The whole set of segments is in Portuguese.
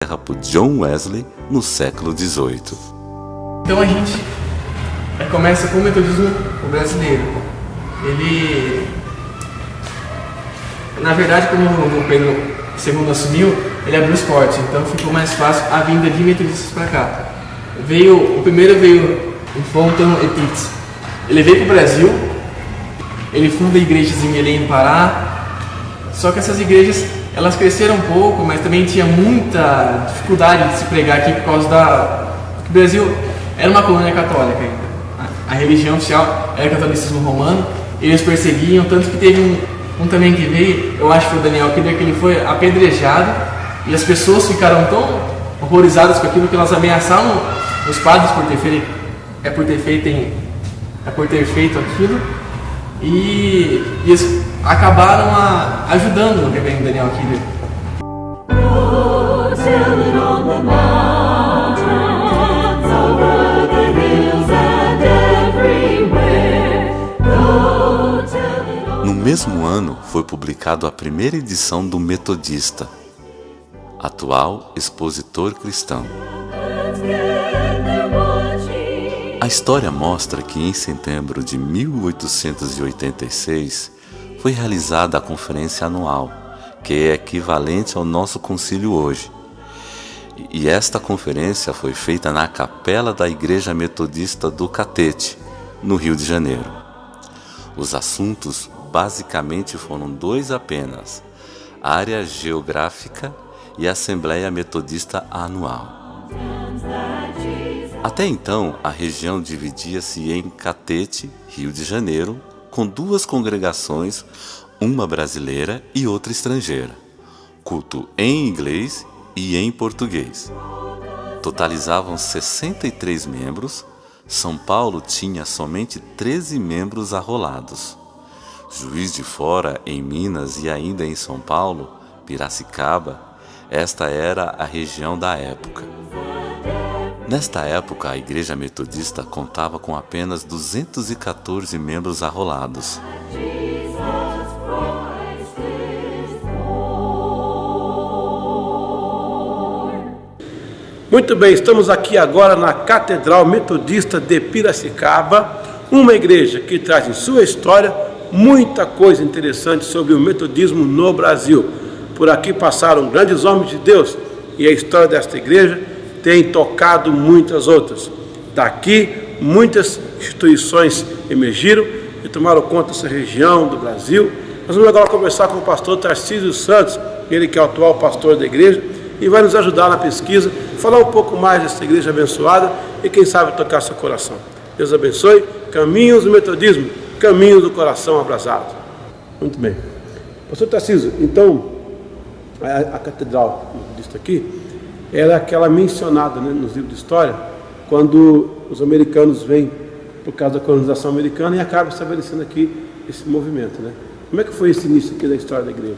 terra por John Wesley no século XVIII. Então a gente começa com o metodismo brasileiro. Ele, na verdade, como o Pedro II assumiu, ele abriu os portos, então ficou mais fácil a vinda de metodistas para cá. O primeiro veio em Fontaine Epitz. Ele veio para o Brasil, ele funda igrejas em Belém do Pará, só que essas igrejas elas cresceram um pouco, mas também tinha muita dificuldade de se pregar aqui por causa o Brasil era uma colônia católica ainda. A religião oficial era o catolicismo romano, eles perseguiam, tanto que teve um também que veio, eu acho que foi o Daniel Kidder, que ele foi apedrejado e as pessoas ficaram tão horrorizadas com aquilo que elas ameaçavam os padres por ter feito aquilo e eles acabaram ajudando no reverendo Daniel Kidder. No mesmo ano foi publicado a primeira edição do Metodista, atual expositor cristão. A história mostra que em setembro de 1886 foi realizada a conferência anual, que é equivalente ao nosso concílio hoje. E esta conferência foi feita na capela da Igreja Metodista do Catete, no Rio de Janeiro. Os assuntos basicamente foram dois apenas: área geográfica e Assembleia Metodista Anual. Até então, a região dividia-se em Catete, Rio de Janeiro, com duas congregações, uma brasileira e outra estrangeira, culto em inglês e em português. Totalizavam 63 membros, São Paulo tinha somente 13 membros arrolados. Juiz de Fora, em Minas e ainda em São Paulo, Piracicaba, esta era a região da época. Nesta época, a Igreja Metodista contava com apenas 214 membros arrolados. Muito bem, estamos aqui agora na Catedral Metodista de Piracicaba, uma igreja que traz em sua história muita coisa interessante sobre o metodismo no Brasil. Por aqui passaram grandes homens de Deus e a história desta igreja tem tocado muitas outras. Daqui, muitas instituições emergiram e tomaram conta dessa região do Brasil. Nós vamos agora conversar com o pastor Tarcísio Santos, ele que é o atual pastor da igreja, e vai nos ajudar na pesquisa, falar um pouco mais dessa igreja abençoada e quem sabe tocar seu coração. Deus abençoe. Caminhos do metodismo, caminhos do coração abrasado. Muito bem. Pastor Tarcísio, então, a Catedral Metodista aqui era aquela mencionada, né, nos livros de história, quando os americanos vêm por causa da colonização americana e acabam estabelecendo aqui esse movimento, né? Como é que foi esse início aqui da história da igreja?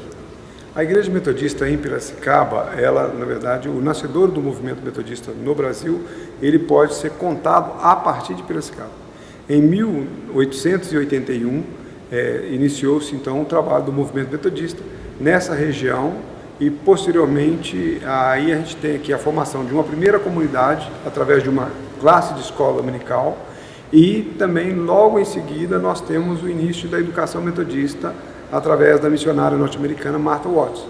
A Igreja Metodista em Piracicaba, ela, na verdade, o nascedor do movimento metodista no Brasil, ele pode ser contado a partir de Piracicaba. Em 1881, iniciou-se então o trabalho do movimento metodista nessa região e posteriormente aí a gente tem aqui a formação de uma primeira comunidade através de uma classe de escola dominical e também logo em seguida nós temos o início da educação metodista através da missionária norte-americana Martha Watts.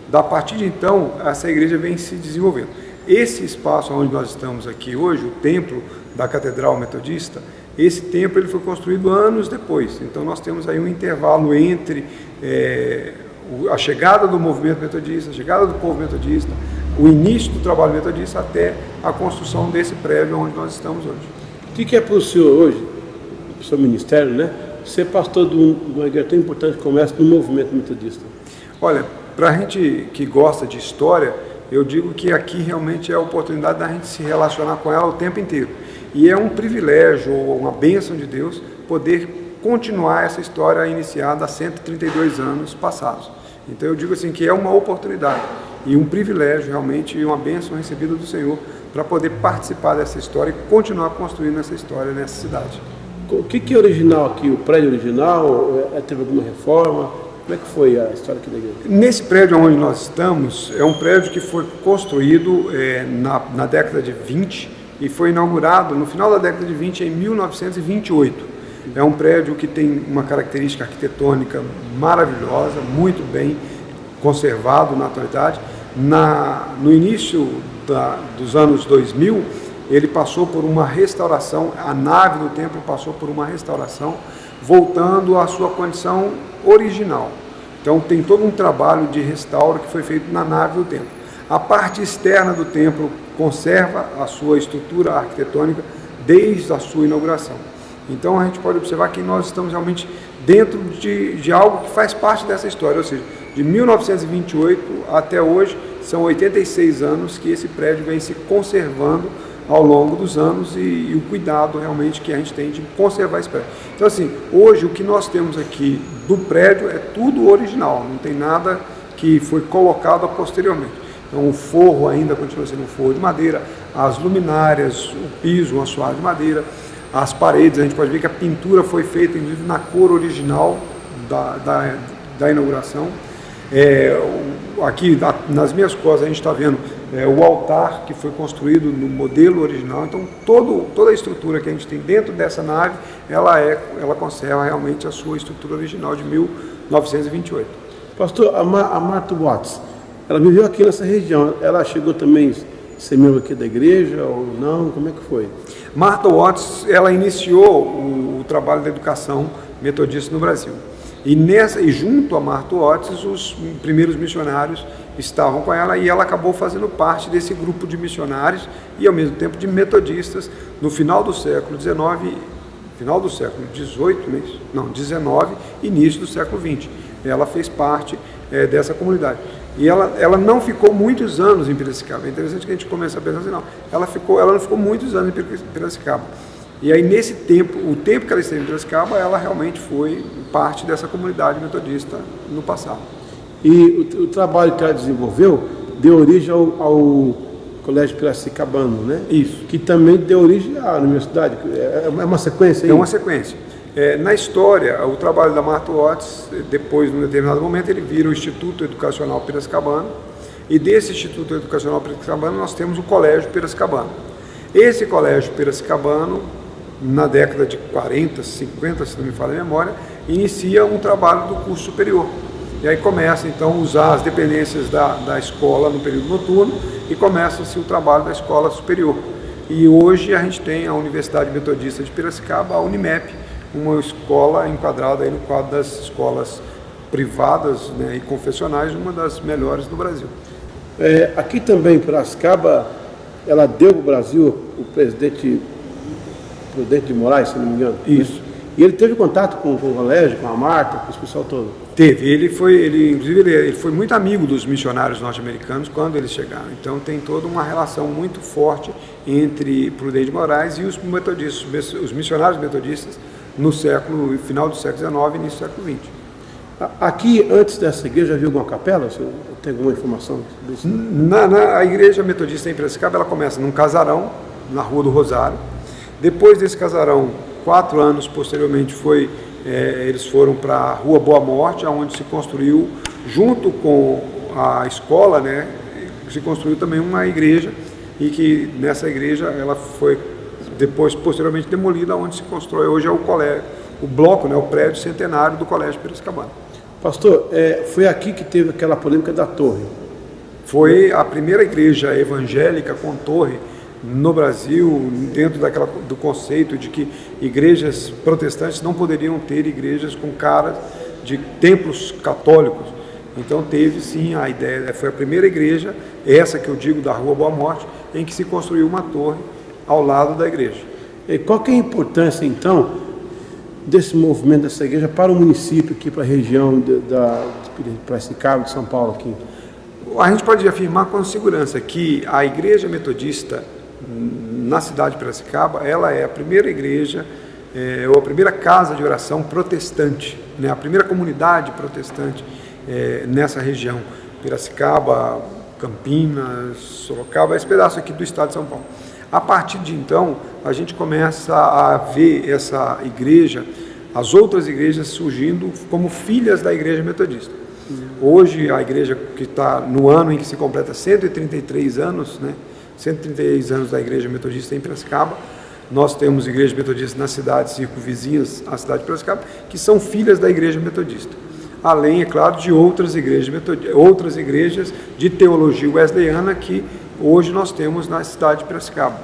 Da partir de então, essa igreja vem se desenvolvendo. Esse espaço onde nós estamos aqui hoje, o templo da Catedral Metodista, esse templo ele foi construído anos depois. Então nós temos aí um intervalo entre a chegada do movimento metodista, a chegada do povo metodista, o início do trabalho metodista até a construção desse prédio onde nós estamos hoje. O que é para o senhor hoje, para o seu ministério, né, ser pastor de uma igreja tão importante como essa no movimento metodista? Olha, para a gente que gosta de história, eu digo que aqui realmente é a oportunidade da gente se relacionar com ela o tempo inteiro. E é um privilégio, uma bênção de Deus, poder continuar essa história iniciada há 132 anos passados. Então eu digo assim que é uma oportunidade e um privilégio realmente e uma bênção recebida do Senhor para poder participar dessa história e continuar construindo essa história nessa cidade. O que é original aqui? O prédio original? Teve alguma reforma? Como é que foi a história aqui da igreja? Nesse prédio onde nós estamos, é um prédio que foi construído na década de 20 e foi inaugurado no final da década de 20, em 1928. É um prédio que tem uma característica arquitetônica maravilhosa, muito bem conservado na atualidade. No início dos anos 2000, ele passou por uma restauração, a nave do templo passou por uma restauração, voltando à sua condição original. Então tem todo um trabalho de restauro que foi feito na nave do templo. A parte externa do templo conserva a sua estrutura arquitetônica desde a sua inauguração. Então a gente pode observar que nós estamos realmente dentro de algo que faz parte dessa história, ou seja, de 1928 até hoje, são 86 anos que esse prédio vem se conservando ao longo dos anos e o cuidado realmente que a gente tem de conservar esse prédio. Então assim, hoje o que nós temos aqui do prédio é tudo original, não tem nada que foi colocado posteriormente. Então o forro ainda continua sendo um forro de madeira, as luminárias, o piso, um assoalho de madeira, as paredes, a gente pode ver que a pintura foi feita inclusive na cor original da inauguração. Aqui nas minhas costas a gente está vendo o altar que foi construído no modelo original. Então toda a estrutura que a gente tem dentro dessa nave, ela conserva realmente a sua estrutura original de 1928. Pastor, a Martha Watts, ela viveu aqui nessa região, ela chegou também a ser membro aqui da igreja ou não? Como é que foi? Martha Watts, ela iniciou o trabalho da educação metodista no Brasil. E junto a Martha Watts, os primeiros missionários estavam com ela e ela acabou fazendo parte desse grupo de missionários e ao mesmo tempo de metodistas no final do século XIX, final do século XVIII, XIX, início do século XX. Ela fez parte dessa comunidade. E ela não ficou muitos anos em Piracicaba. É interessante que a gente comece a pensar assim, não, ela não ficou muitos anos em Piracicaba. E aí nesse tempo, o tempo que ela esteve em Piracicaba, ela realmente foi parte dessa comunidade metodista no passado. E o trabalho que ela desenvolveu deu origem ao Colégio Piracicabano, né? Isso. Que também deu origem à universidade. É uma sequência aí? É uma sequência. Na história, o trabalho da Martha Watts, depois, num determinado momento, ele vira o Instituto Educacional Piracicabano, e desse Instituto Educacional Piracicabano nós temos o Colégio Piracicabano. Esse Colégio Piracicabano, na década de 40, 50, se não me falha a memória, inicia um trabalho do curso superior. E aí começa então a usar as dependências da escola no período noturno e começa-se o trabalho da escola superior. E hoje a gente tem a Universidade Metodista de Piracicaba, a Unimep, uma escola enquadrada aí no quadro das escolas privadas, né, e confessionais, uma das melhores do Brasil. Aqui também em Piracicaba, ela deu para o Brasil o presidente de Moraes, se não me engano. Isso. E ele teve contato com o colégio, com a Marta, com esse pessoal todo? Teve. Ele foi muito amigo dos missionários norte-americanos quando eles chegaram. Então tem toda uma relação muito forte entre Prudente de Moraes e os metodistas, os missionários metodistas no final do século XIX e início do século XX. Aqui, antes dessa igreja, havia alguma capela? Você tem alguma informação sobre isso? A igreja metodista em Piracicaba, ela começa num casarão, na Rua do Rosário. Depois desse casarão, 4 anos posteriormente, eles foram para a Rua Boa Morte, onde se construiu, junto com a escola, né, se construiu também uma igreja, e que nessa igreja ela foi depois, posteriormente, demolida, onde se constrói hoje o bloco, né, o prédio centenário do Colégio Piracicabano. Pastor, foi aqui que teve aquela polêmica da torre? Foi a primeira igreja evangélica com torre no Brasil, dentro do conceito de que igrejas protestantes não poderiam ter igrejas com caras de templos católicos. Então teve sim a ideia, foi a primeira igreja, essa que eu digo da Rua Boa Morte, em que se construiu uma torre ao lado da igreja. E qual que é a importância então desse movimento dessa igreja para o município aqui, para a região de Piracicaba, de São Paulo aqui? A gente pode afirmar com segurança que a igreja metodista na cidade de Piracicaba, ela é a primeira igreja, ou a primeira casa de oração protestante, né? A primeira comunidade protestante nessa região, Piracicaba, Campinas, Sorocaba, esse pedaço aqui do estado de São Paulo. A partir de então, a gente começa a ver essa igreja as outras igrejas surgindo como filhas da Igreja Metodista. Hoje, a igreja que está no ano em que se completa 133 anos, 133 anos da Igreja Metodista em Piracicaba, nós temos igrejas metodistas nas cidades circunvizinhas à cidade de Piracicaba, que são filhas da Igreja Metodista. Além, é claro, de outras igrejas de teologia wesleyana que hoje nós temos na cidade de Piracicaba.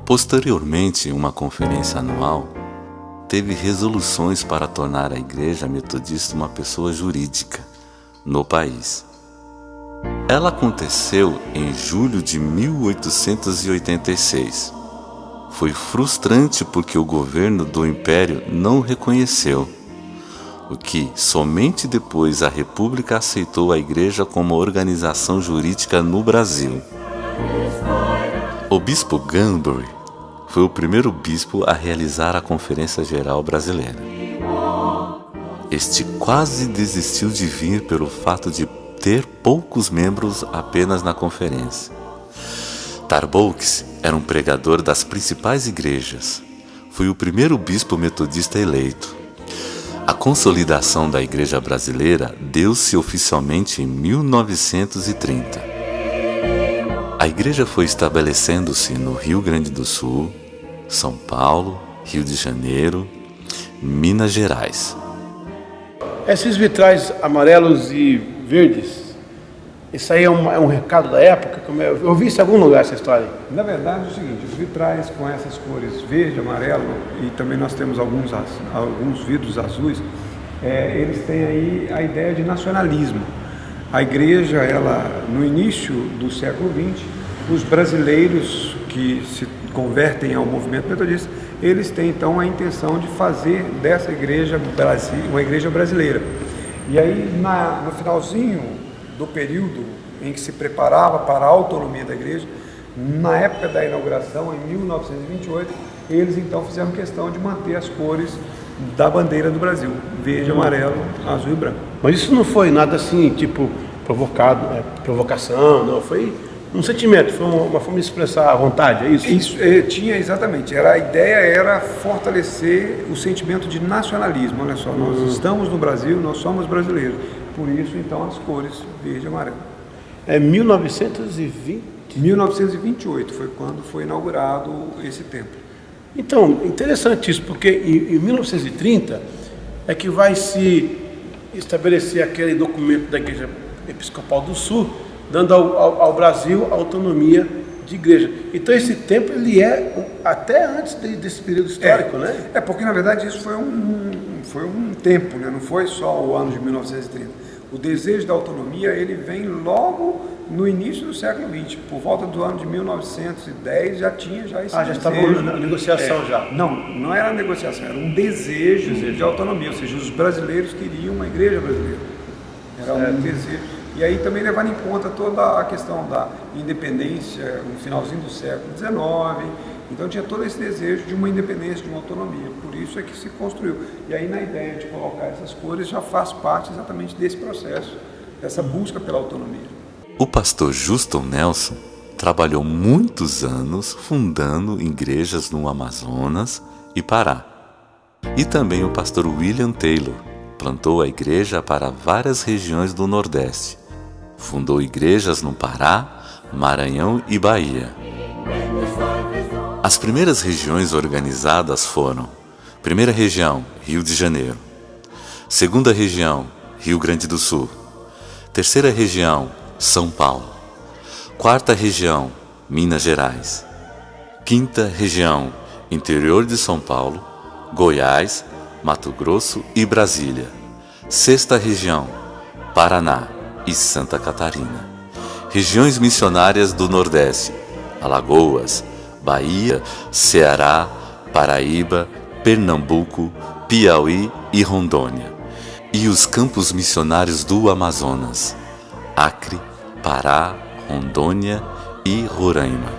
Posteriormente, uma conferência anual teve resoluções para tornar a Igreja Metodista uma pessoa jurídica no país. Ela aconteceu em julho de 1886. Foi frustrante porque o governo do Império não reconheceu, o que somente depois a República aceitou a Igreja como organização jurídica no Brasil. O bispo Gunbury foi o primeiro bispo a realizar a Conferência Geral Brasileira. Este quase desistiu de vir pelo fato de ter poucos membros apenas na conferência. Tarboux era um pregador das principais igrejas. Foi o primeiro bispo metodista eleito. A consolidação da Igreja Brasileira deu-se oficialmente em 1930. A Igreja foi estabelecendo-se no Rio Grande do Sul, São Paulo, Rio de Janeiro, Minas Gerais. Esses vitrais amarelos e verdes, isso aí é um recado da época? Eu ouvi isso em algum lugar, essa história. Na verdade é o seguinte, os vitrais com essas cores verde, amarelo, e também nós temos alguns vidros azuis, eles têm aí a ideia de nacionalismo. A igreja, ela, no início do século XX, os brasileiros que se convertem ao movimento metodista, eles têm então a intenção de fazer dessa igreja uma igreja brasileira. E aí, no finalzinho do período em que se preparava para a autonomia da igreja, na época da inauguração, em 1928, eles então fizeram questão de manter as cores da bandeira do Brasil, verde, amarelo, azul e branco. Mas isso não foi nada assim, tipo, provocação, não, foi um sentimento, foi uma forma de expressar a vontade, é isso? Isso, tinha exatamente, a ideia era fortalecer o sentimento de nacionalismo, olha só, nós estamos no Brasil, nós somos brasileiros, por isso então as cores verde e amarelo. 1928 foi quando foi inaugurado esse templo. Então, interessante isso, porque em 1930 é que vai se estabelecer aquele documento da Igreja Episcopal do Sul, dando ao Brasil autonomia de igreja. Então esse tempo ele é até antes desse período histórico, né? Porque na verdade isso foi um tempo, né? Não foi só o ano de 1930. O desejo da autonomia ele vem logo no início do século XX, por volta do ano de 1910 já tinha esse já desejo. estava na negociação já. Não era negociação, era um desejo de autonomia, ou seja, os brasileiros queriam uma igreja brasileira. Era um desejo. E aí também levando em conta toda a questão da independência no finalzinho do século XIX, então tinha todo esse desejo de uma independência, de uma autonomia, por isso é que se construiu. E aí na ideia de colocar essas cores já faz parte exatamente desse processo, dessa busca pela autonomia. O pastor Juston Nelson trabalhou muitos anos fundando igrejas no Amazonas e Pará. E também o pastor William Taylor plantou a igreja para várias regiões do Nordeste. Fundou igrejas no Pará, Maranhão e Bahia. As primeiras regiões organizadas foram: primeira região, Rio de Janeiro; segunda região, Rio Grande do Sul; terceira região, São Paulo; quarta região, Minas Gerais; quinta região, interior de São Paulo, Goiás, Mato Grosso e Brasília; sexta região, Paraná e Santa Catarina; regiões missionárias do Nordeste, Alagoas, Bahia, Ceará, Paraíba, Pernambuco, Piauí e Rondônia; e os campos missionários do Amazonas, Acre, Pará, Rondônia e Roraima.